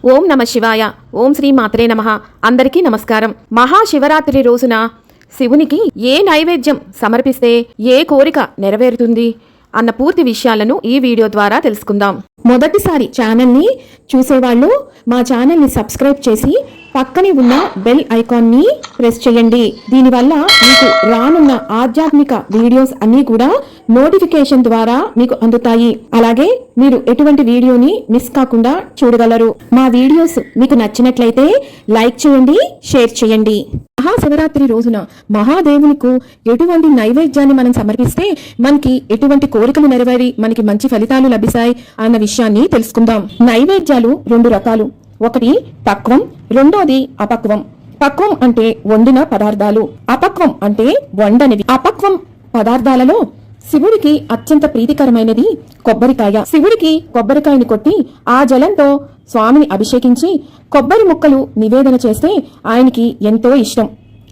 ఓం నమ శివాయ. ఓం శ్రీ మాత్రే నమః. అందరికీ నమస్కారం. మహాశివరాత్రి రోజున శివునికి ఏ నైవేద్యం సమర్పిస్తే ఏ కోరిక నెరవేరుతుంది అన్న పూర్తి విషయాలను ఈ వీడియో ద్వారా తెలుసుకుందాం. మొదటిసారి ఛానల్ని చూసేవాళ్ళు మా ఛానల్ని సబ్స్క్రైబ్ చేసి పక్కనే ఉన్న బెల్ ఐకాన్ని ప్రెస్ చేయండి. దీనివల్ల మీకు రానున్న ఆధ్యాత్మిక వీడియోస్ అన్నీ కూడా నోటిఫికేషన్ ద్వారా మీకు అందుతాయి. అలాగే మీరు ఎటువంటి వీడియోని మిస్ కాకుండా చూడగలరు. మా వీడియోస్ మీకు నచ్చినట్లయితే లైక్ చేయండి, షేర్ చేయండి. మహాశివరాత్రి రోజున మహాదేవునికి ఎటువంటి నైవేద్యాన్ని మనం సమర్పిస్తే మనకి ఎటువంటి కోరికలు నెరవేరి మనకి మంచి ఫలితాలు లభిస్తాయి అన్న విషయాన్ని తెలుసుకుందాం. నైవేద్యాలు రెండు రకాలు. ఒకటి పక్వం, రెండోది అపక్వం. పక్వం అంటే వండిన పదార్థాలు, అపక్వం అంటే వండనివి. అపక్వం పదార్థాలలో శివుడికి అత్యంత ప్రీతికరమైనది కొబ్బరికాయ. శివుడికి కొబ్బరికాయని కొట్టి ఆ జలంతో స్వామిని అభిషేకించి కొబ్బరి ముక్కలు నివేదన చేస్తే ఆయనకి ఎంతో ఇష్టం.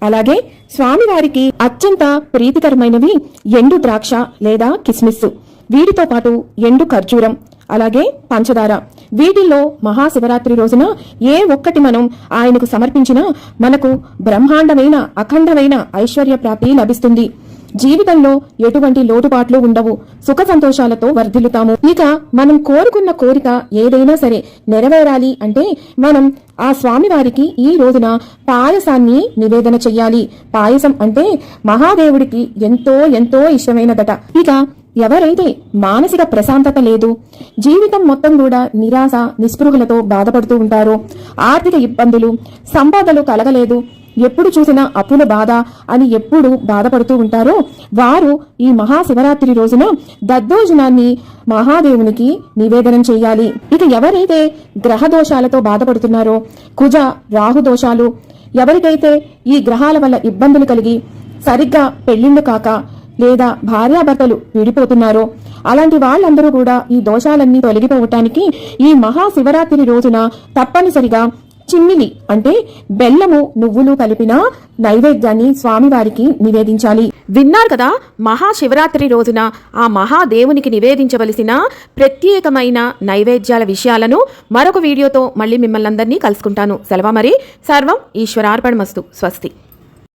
అలాగే స్వామివారికి అత్యంత ప్రీతికరమైనవి ఎండు ద్రాక్ష లేదా కిస్మిస్, వీటితో పాటు ఎండు ఖర్జూరం, అలాగే పంచదార. వీటిల్లో మహాశివరాత్రి రోజున ఏ ఒక్కటి మనం ఆయనకు సమర్పించినా మనకు బ్రహ్మాండమైన అఖండమైన ఐశ్వర్య ప్రాప్తి లభిస్తుంది. జీవితంలో ఎటువంటి లోటుపాట్లు ఉండవు, సుఖ సంతోషాలతో వర్ధిల్లుతాము. ఇక మనం కోరుకున్న కోరిక ఏదైనా సరే నెరవేరాలి అంటే మనం ఆ స్వామివారికి ఈ రోజున పాయసాన్ని నివేదన చెయ్యాలి. పాయసం అంటే మహాదేవుడికి ఎంతో ఎంతో ఇష్టమైనదట. ఇక ఎవరైతే మానసిక ప్రశాంతత లేదు, జీవితం మొత్తం కూడా నిరాశ నిస్పృహలతో బాధపడుతూ ఉంటారో, ఆర్థిక ఇబ్బందులు, సంపదలు కలగలేదు, ఎప్పుడు చూసినా అప్పుల బాధ అని ఎప్పుడు బాధపడుతూ ఉంటారో వారు ఈ మహాశివరాత్రి రోజున దద్దోజనాన్ని మహాదేవునికి నివేదనం చేయాలి. ఇక ఎవరైతే గ్రహ దోషాలతో బాధపడుతున్నారో, కుజ రాహు దోషాలు, ఎవరికైతే ఈ గ్రహాల వల్ల ఇబ్బందులు కలిగి సరిగ్గా పెళ్లిళ్లు కాక లేదా భార్యాభర్తలు విడిపోతున్నారో అలాంటి వాళ్ళందరూ కూడా ఈ దోషాలన్నీ తొలగిపోవటానికి ఈ మహాశివరాత్రి రోజున తప్పనిసరిగా చిమ్మిలి అంటే బెల్లము నువ్వులు కలిపిన నైవేద్యాన్ని స్వామివారికి నివేదించాలి. విన్నారు కదా, మహాశివరాత్రి రోజున ఆ మహాదేవునికి నివేదించవలసిన ప్రత్యేకమైన నైవేద్యాల విషయాలను మరొక వీడియోతో మళ్ళీ మిమ్మల్ని అందరినీ కలుసుకుంటాను. సెలవు మరి. సర్వం ఈశ్వరార్పణమస్తు. స్వస్తి.